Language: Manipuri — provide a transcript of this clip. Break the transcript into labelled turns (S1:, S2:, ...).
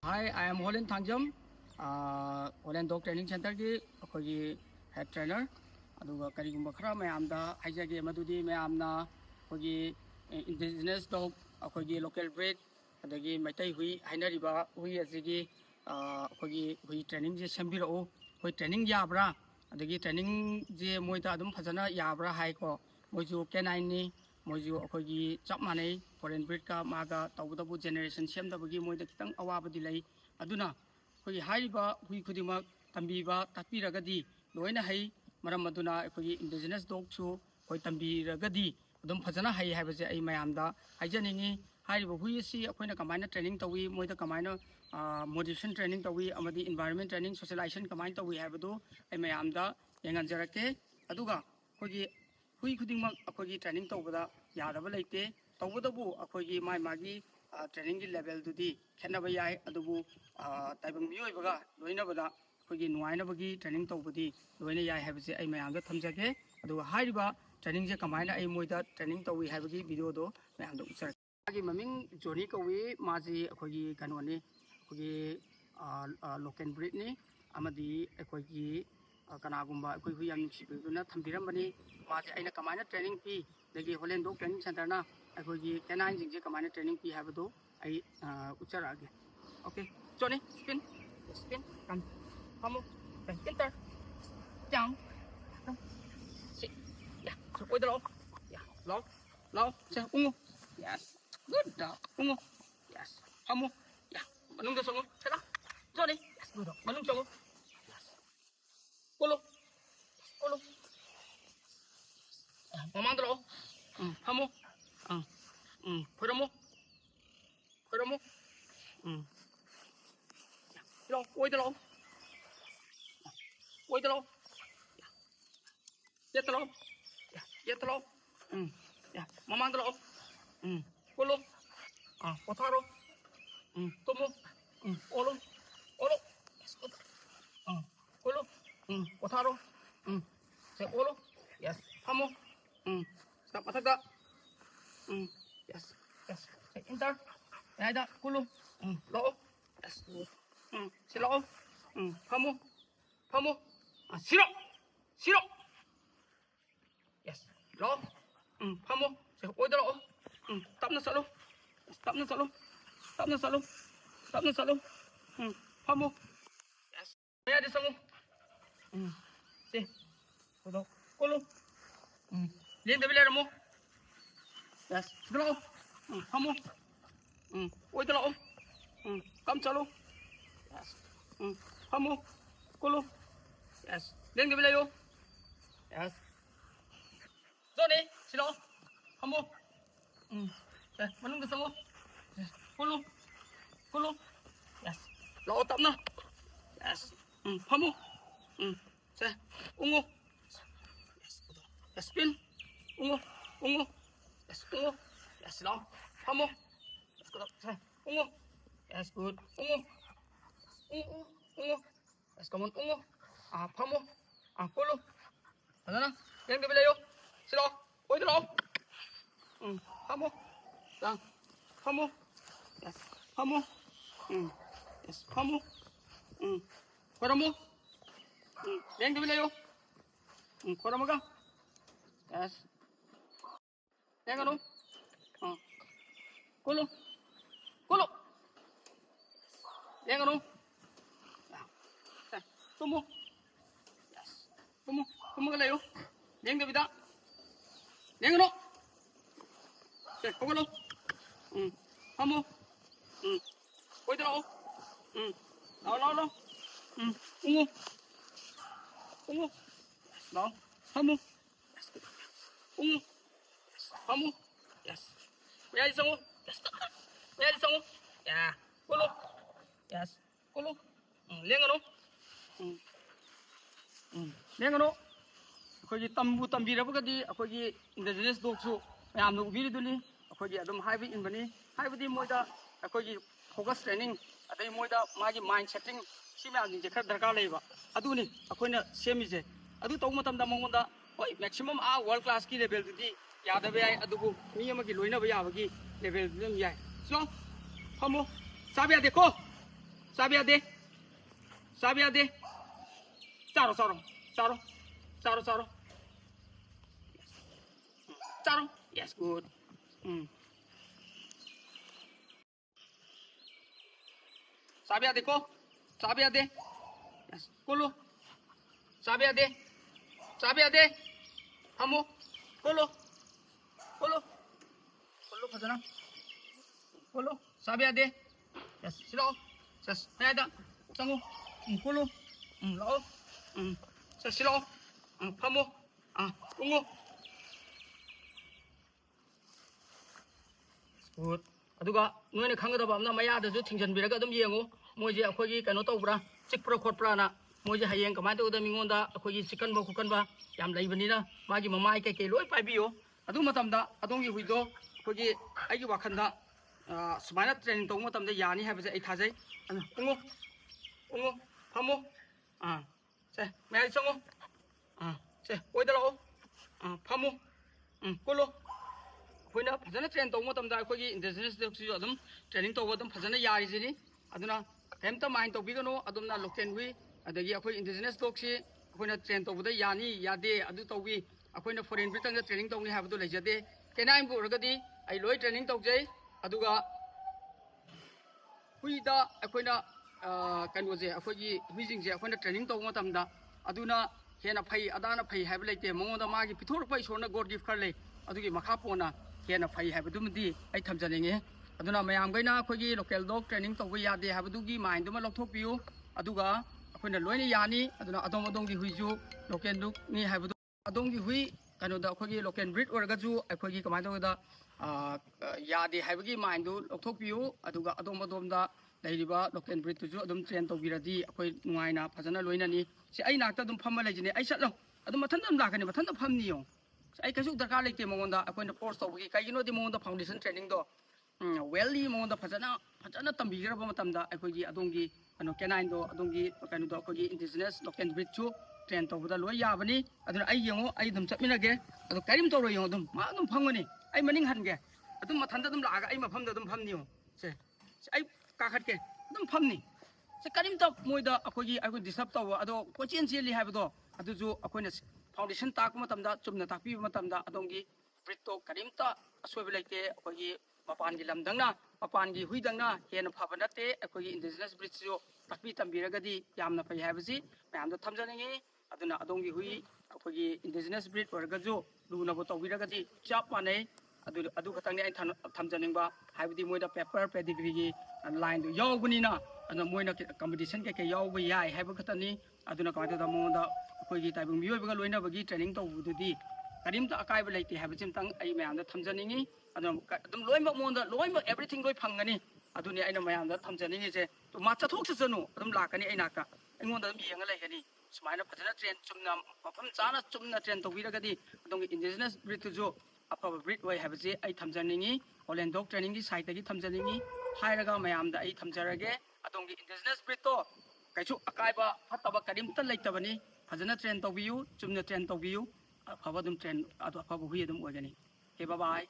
S1: Hi, I am Holland Thangjam, Holland Dog Training Center ki akhoi head trainer. Aduga karigumba khara mayamda haijage madudi mayamna akhoi indigenous dog akhoi local breed adagi maitai hui hainariba hui asigi akhoi hui training je sembiro hui training yabra adagi training je moita adum phajana yabra hai ko moju canine ni moju akhoi chap manai foreign breed ka maga tawdabu generation semdabagi moida kitang awabadi lay aduna akhoi haiba hui khudima tambiba takpiragadi loina hai maram aduna akhoi indigenous dog chu hoi tambiragadi adum phajana hai haibase ai mayamda haijaningi haiba hui si akhoina kamaina training tawi moida kamaina modification training tawi amadi environment training socialization kamaina tawi haibadu ai mayamda yenganjarake aduga akhoi hui khudingmak akhoi training tawbada yadaba leite tawbadabu akhoi mai magi training gi level dudi khenaba yai adubu taibang miyoi baga loina bada akhoi nuaina bagi training tawbadi loina yai haibase ai mayamda thamjage aduga haiba training je kamaina ai moida training tawi haibagi video do mayamda usar agi maming joni kawi maji akhoi kanoni akhoi local breed ni amadi akhoi kanagumba akhoi hu yam sibuduna thambirambani maji aina kamaina training pi dagi Holland Dog Training Center na akhoi canine jing je kamaina training pi habado ai ucharage okay Johnny spin come come enter down sit yeah so oi da lo yeah lo se ungu yes good dog ungu yes kamu yeah manung da songo sala Johnny yes good dog manung songo yes kolo mama da lo kamu Photomo lo oi da lo ya da lo ya mama da lo kolo potaro tomo olo yes good kolo potaro se olo yes kamu stop mata yes se enter ya da kolo lo yes si lo kamu 싫어 yes lo kamu se oi da lo tap na salo kamu yes ya di sango si kodo kolo lian da bilera mo yes lo kamu oi da lo kam salo yes kamu kolo yes lian da bilera yes Johnny silo kamu manung da sango kolo yes lo tap na yes kamu se ungu yes kodo yes spin ungu yes lo kamu yes kodo se ungu yes good ungu yes come on ungu kamu kolo ano yang gabi layo silo oi dalo kamu lang kamu yes kamu yes kamu para mo yang gabi layo para mo ka yes yang ano kolo yang ano tumo yes tumo ka layo yang gabi da yang ano se kolo kamu oi dalo lo ungu lo kamu ungu kamu yes ya di sango ya kolo yes kolo leng ano akhoi tambu tambirabagadi akhoi indigenous dog su mayamna ubiriduni akhoi adum haibi inbani haibadi moida akhoi focus training adai moida magi mind setting si mayam je khar darkar leiba aduni akhoina semije adu taw matamda mongonda hoi maximum world class ki level dudi yadabe ai adubu mi amagi loina ba yabagi level dum yai so kamu sabi ade ko चाबी यादे चाबी यादे चारो चारो चारो चारो चारो चारो yes good चाबी यादे को चाबी यादे yes कोलो चाबी यादे हमो कोलो कोलो कोलो फजना कोलो चाबी यादे yes सिलो yes हैदा चंगो कोलो लाओ सिलो फमो उंगो good aduga noina khangadaba amna mayada ju thingjanbiraga adum yengu moje akhogi kano tawbra chikpra khotpra na moje hayeng kamai tawda mingonda akhogi chicken ba kukan ba yam leibanina magi mamai ke loi paibiyo adu matamda adongi huido akhogi aigi wakhanda sumaina training tawma matamda yani habaje ai thajai ungo ungo phamo se mai chongo se oida lao phamo kolo ꯑꯩꯈꯣꯏꯅ ꯐꯖꯅ ꯇ꯭ꯔꯦꯟ ꯇꯧꯕ ꯃꯇꯝꯗ ꯑꯩꯈꯣꯏꯒꯤ ꯏꯟꯗꯤꯖꯤꯅꯁ ꯗꯣꯒꯁꯤꯁꯨ ꯑꯗꯨꯝ ꯇ꯭ꯔꯦꯅꯤꯡ ꯇꯧꯕ ꯑꯗꯨꯝ ꯐꯖꯅ ꯌꯥꯔꯤꯁꯤꯅꯤ ꯑꯗꯨꯅ ꯀꯩꯝꯇ ꯃꯥꯏꯟ ꯇꯧꯕꯤꯒꯅꯨ ꯑꯗꯨꯝꯅ ꯂꯣꯀꯦꯜ ꯍꯨꯏ ꯑꯗꯒꯤ ꯑꯩꯈꯣꯏ ꯏꯟꯗꯤꯖꯤꯅꯁ ꯗꯣꯒꯁꯤ ꯑꯩꯈꯣꯏꯅ ꯇ꯭ꯔꯦꯟ ꯇꯧꯕꯗ ꯌꯥꯅꯤ ꯌꯥꯗꯦ ꯑꯗꯨ ꯇꯧꯕꯤ ꯑꯩꯈꯣꯏꯅ ꯐꯣꯔꯦꯟ ꯕ꯭ꯔꯤꯠꯇꯪꯗ ꯇ꯭ꯔꯦꯅꯤꯡ ꯇꯧꯅꯤ ꯍꯥꯏꯕꯗꯨ ꯂꯩꯖꯗꯦ ꯀꯦꯅꯥꯏꯟꯕꯨ ꯑꯣꯏꯔꯒꯗꯤ ꯑꯩ ꯂꯣꯏ ꯇ꯭ꯔꯦꯅꯤꯡ ꯇꯧꯖꯩ ꯑꯗꯨꯒ ꯍꯨꯏꯗ ꯑꯩꯈꯣꯏꯅ ꯀꯩꯅꯣꯁꯦ ꯑꯩꯈꯣꯏꯒꯤ ꯍꯨꯏꯁꯤꯡꯁꯦ ꯑꯩꯈꯣꯏꯅ ꯇ꯭ꯔꯦꯅꯤꯡ ꯇꯧꯕ ꯃꯇꯝꯗ ꯑꯗꯨꯅ ꯍꯦꯟꯅ ꯐꯩ ꯑꯗꯥꯅ ꯐꯩ ꯍꯥꯏꯕ ꯂꯩꯇꯦ ꯃꯉꯣꯟꯗ ꯃꯥꯒꯤ ꯄꯤꯊꯣꯔꯛꯄ ꯏꯁꯣꯔꯅ ꯒꯣꯗ ꯒꯤꯐ ꯈꯔ ꯂꯩ ꯑꯗꯨꯒꯤ ꯃꯈꯥ ꯄꯣꯟꯅ ꯍꯦꯟꯅ ꯐꯩ ꯍꯥꯏꯕꯗꯨꯃꯗꯤ ꯑꯩ ꯊꯝꯖꯅꯤꯡꯉꯤ ꯑꯗꯨꯅ ꯃꯌꯥꯝꯈꯩꯅ ꯑꯩꯈꯣꯏꯒꯤ ꯂꯣꯀꯦꯜ ꯗꯣꯒ ꯇ꯭ꯔꯦꯅꯤꯡ ꯇꯧꯕ ꯌꯥꯗꯦ ꯍꯥꯏꯕꯗꯨꯒꯤ ꯃꯥꯏꯟꯗꯨꯃ ꯂꯧꯊꯣꯛꯄꯤꯌꯨ ꯑꯗꯨꯒ ꯑꯩꯈꯣꯏꯅ ꯂꯣꯏꯅ ꯌꯥꯅꯤ ꯑꯗꯨꯅ ꯑꯗꯣꯝꯒꯤ ꯍꯨꯏꯁꯨ ꯂꯣꯀꯦꯜ ꯗꯣꯒꯅꯤ ꯍꯥꯏꯕꯗꯨ ꯑꯗꯣꯝꯒꯤ ꯍꯨꯏ ꯀꯩꯅꯣꯗ ꯑꯩꯈꯣꯏꯒꯤ ꯂꯣꯀꯦꯜ ꯕ꯭ꯔꯤꯠ ꯑꯣꯏꯔꯒꯁꯨ ꯑꯩꯈꯣꯏꯒꯤ ꯀꯃꯥꯏꯅ ꯇꯧꯕꯗ ꯌꯥꯗꯦ ꯍꯥꯏꯕꯒꯤ ꯃꯥꯏꯟꯗꯨ ꯂꯧꯊꯣꯛꯄꯤꯌꯨ ꯑꯗꯨꯒ ꯑꯗꯣꯝꯗ ꯂꯩꯔꯤꯕ ꯂꯣꯀꯦꯜ ꯕ꯭ꯔꯤꯠꯇꯨꯁꯨ ꯑꯗꯨꯝ ꯇ꯭ꯔꯦꯟ ꯇꯧꯕꯤꯔꯗꯤ ꯑꯩꯈꯣꯏ ꯅꯨꯡꯉꯥꯏꯅ ꯐꯖꯅ ꯂꯣꯏꯅꯅꯤ ꯁꯤ ꯑꯩ ꯅꯥꯛꯇ ꯑꯗꯨꯝ ꯐꯝꯃ ꯂꯩꯖꯤꯅꯦ ꯑꯩ ꯆꯠꯂꯣ ꯑꯗꯨꯝ ꯃꯊꯟꯇ ꯑꯗꯨꯝ ꯂꯥꯛꯀꯅꯤ ꯃꯊꯟꯇ ꯐꯝꯅꯤꯌꯣ ꯑꯩ ꯀꯩꯁꯨ ꯗꯔꯀꯥꯔ ꯂꯩꯇꯦ ꯃꯉꯣꯟꯗ ꯑꯩꯈꯣꯏꯅ ꯐꯣꯔꯁ ꯇꯧꯕꯒꯤ ꯀꯩꯒꯤꯅꯣꯗꯤ ꯃꯉꯣꯟꯗ ꯐꯥꯎꯟꯗꯦꯁꯟ ꯇ꯭ꯔꯦꯅꯤꯡꯗꯣ ꯋꯦꯜꯂꯤ ꯃꯉꯣꯟꯗ ꯐꯖꯅ ꯇꯝꯕꯤꯈ꯭ꯔꯕ ꯃꯇꯝꯗ ꯑꯩꯈꯣꯏꯒꯤ ꯑꯗꯣꯝꯒꯤ ꯀꯩꯅꯣ ꯀꯦꯅꯥꯏꯟꯗꯣ ꯑꯗꯣꯝꯒꯤ ꯀꯩꯅꯣꯗꯣ ꯑꯩꯈꯣꯏꯒꯤ ꯏꯟꯗꯤꯖꯤꯅꯁ ꯂꯣꯀꯦꯜ ꯕ꯭ꯔꯤꯠꯁꯨ ꯇ꯭ꯔꯦꯟ ꯇꯧꯕꯗ ꯂꯣꯏ ꯌꯥꯕꯅꯤ ꯑꯗꯨꯅ ꯑꯩ ꯌꯦꯡꯉꯣ ꯑꯩ ꯑꯗꯨꯝ ꯆꯠꯃꯤꯟꯅꯒꯦ ꯑꯗꯣ ꯀꯔꯤꯝ ꯇꯧꯔꯣꯏ ꯌꯦꯡꯉꯣ ꯑꯗꯨꯝ ꯃꯥ ꯑꯗꯨꯝ ꯐꯝꯒꯅꯤ ꯑꯩ ꯃꯅꯤꯡ ꯍꯟꯒꯦ ꯑꯗꯨꯝ ꯃꯊꯟꯇ ꯑꯗꯨꯝ ꯂꯥꯛꯑꯒ ꯑꯩ ꯃꯐꯝꯗ ꯑꯗꯨꯝ ꯐꯝꯅꯤꯌꯣ ꯁꯦ ꯑꯩ ꯀꯥꯈꯠꯀꯦ ꯑꯗꯨꯝ ꯐꯝꯅꯤ ꯁꯦ ꯀꯔꯤꯝꯇ ꯃꯣꯏꯗ ꯑꯩꯈꯣꯏ ꯗꯤꯁꯇꯔꯕ ꯇꯧꯕ ꯑꯗꯣ ꯀꯣꯏꯆꯦꯟ ꯆꯦꯜꯂꯤ ꯍꯥꯏꯕꯗꯣ ꯑꯗꯨꯁꯨ ꯑꯩꯈꯣꯏꯅ ꯐꯥꯎꯟꯗꯦꯁꯟ ꯇꯥꯛꯄ ꯃꯇꯝꯗ ꯆꯨꯝꯅ ꯇꯥꯛꯄꯤꯕ ꯃꯇꯝꯗ ꯑꯗꯣꯝꯒꯤ ꯕ꯭ꯔꯤꯠꯇꯣ ꯀꯔꯤꯝꯇ ꯑꯁꯣꯏꯕ ꯂꯩꯇꯦ ꯑꯩꯈꯣꯏꯒꯤ ꯃꯄꯥꯟꯒꯤ ꯂꯝꯗꯪꯅ ꯃꯄꯥꯟꯒꯤ ꯍꯨꯏꯗꯪꯅ ꯍꯦꯟꯅ ꯐꯕ ꯅꯠꯇꯦ ꯑꯩꯈꯣꯏꯒꯤ ꯏꯟꯗꯤꯖꯤꯅꯁ ꯕ꯭ꯔꯤꯠꯁꯤꯁꯨ ꯇꯥꯛꯄꯤ ꯇꯝꯕꯤꯔꯒꯗꯤ ꯌꯥꯝꯅ ꯐꯩ ꯍꯥꯏꯕꯁꯤ ꯃꯌꯥꯝꯗ ꯊꯝꯖꯅꯤꯡꯉꯤ ꯑꯗꯨꯅ ꯑꯗꯣꯝꯒꯤ ꯍꯨꯏ ꯑꯩꯈꯣꯏꯒꯤ ꯏꯟꯗꯤꯖꯤꯅꯁ ꯕ꯭ꯔꯤꯠ ꯑꯣꯏꯔꯒꯁꯨ ꯂꯨꯅꯕꯨ ꯇꯧꯕꯤꯔꯒꯗꯤ ꯆꯞ ꯃꯥꯟꯅꯩ ꯑꯗꯨ ꯈꯛꯇꯪꯅꯤ ꯑꯩꯅ ꯊꯝꯖꯅꯤꯡꯕ ꯍꯥꯏꯕꯗꯤ ꯃꯣꯏꯗ ꯄꯦꯄꯔ ꯄꯦꯗꯤꯒ꯭ꯔꯤꯒꯤ ꯂꯥꯏꯟꯗꯨ ꯌꯥꯎꯕꯅꯤꯅ ꯑꯗꯨꯅ ꯃꯣꯏꯅ ꯀꯝꯄꯤꯇꯤꯁꯟ ꯀꯩꯀꯩ ꯌꯥꯎꯕ ꯌꯥꯏ ꯍꯥꯏꯕ ꯈꯛꯇꯅꯤ ꯑꯗꯨꯅ ꯀꯃꯥꯏꯅ ꯇꯧꯗ ꯃꯉꯣꯟꯗ ꯑꯩꯈꯣꯏꯒꯤ ꯇꯥꯏꯕꯪ ꯃꯤꯑꯣꯏꯕꯒ ꯂꯣꯏꯅꯕꯒꯤ ꯇ꯭ꯔꯦꯅꯤꯡ ꯇꯧꯕꯗꯨꯗꯤ ꯀꯔꯤꯝꯇ ꯑꯀꯥꯏꯕ ꯂꯩꯇꯦ ꯍꯥꯏꯕꯁꯤꯃꯇꯪ ꯑꯩ ꯃꯌꯥꯝꯗ ꯊꯝꯖꯅꯤꯡꯉꯤ ꯑꯗꯨꯅ ꯑꯗꯨꯝ ꯂꯣꯏꯅꯃꯛ ꯃꯉꯣꯟꯗ ꯂꯣꯏꯅꯃꯛ ꯑꯦꯕ꯭ꯔꯤꯊꯤꯡ ꯂꯣꯏ ꯐꯪꯒꯅꯤ ꯑꯗꯨꯅꯤ ꯑꯩꯅ ꯃꯌꯥꯝꯗ ꯊꯝꯖꯅꯤꯡꯉꯤꯁꯦ ꯃꯥ ꯆꯠꯊꯣꯛ ꯆꯠꯁꯅꯨ ꯑꯗꯨꯝ ꯂꯥꯛꯀꯅꯤ ꯑꯩ ꯅꯥꯛꯇ ꯑꯩꯉꯣꯟꯗ ꯑꯗꯨꯝ ꯌꯦꯡꯉ ꯂꯩꯒꯅꯤ ꯁꯨꯃꯥꯏꯅ ꯐꯖꯅ ꯇ꯭ꯔꯦꯟ ꯆꯨꯝꯅ ꯃꯐꯝ ꯆꯥꯅ ꯆꯨꯝꯅ ꯇ꯭ꯔꯦꯟ ꯇꯧꯕꯤꯔꯒꯗꯤ ꯑꯗꯣꯝꯒꯤ ꯏꯟꯗꯤꯖꯤꯅꯁ ꯕ꯭ꯔꯤꯠꯇꯨꯁꯨ ꯑꯐꯕ ꯕ꯭ꯔꯤꯠ ꯑꯣꯏ ꯍꯥꯏꯕꯁꯤ ꯑꯩ ꯊꯝꯖꯅꯤꯡꯉꯤ ꯍꯣꯂꯦꯟ ꯗꯣഗ് ꯇ꯭ꯔꯦꯅꯤꯡꯒꯤ ꯁꯥꯏꯠꯇꯒꯤ ꯊꯝꯖꯅꯤꯡꯉꯤ ꯍꯥꯏꯔꯒ ꯃꯌꯥꯝꯗ ꯑꯩ ꯊꯝꯖꯔꯒꯦ ꯑꯗꯣꯝꯒꯤ ꯏꯟꯗꯤꯖꯤꯅꯁ ꯕ꯭ꯔꯤꯠꯇꯣ ꯀꯩꯁꯨ ꯑꯀꯥꯏꯕ ꯐꯠꯇꯕ ꯀꯔꯤꯝꯇ ꯂꯩꯇꯕꯅꯤ ꯐꯖꯅ ꯇ꯭ꯔꯦꯟ ꯇꯧꯕꯤꯌꯨ ꯆꯨꯝꯅ ꯇ꯭ꯔꯦꯟ ꯇꯧꯕꯤꯌꯨ ꯑꯐꯕ ꯑꯗꯨꯝ ꯇ꯭ꯔꯦꯟ ꯑꯐꯕ ꯍꯨꯏ ꯑꯗꯨꯝ ꯑꯣꯏꯒꯅꯤ ꯑꯣꯀꯦ ꯕꯥꯏ ꯕꯥꯏ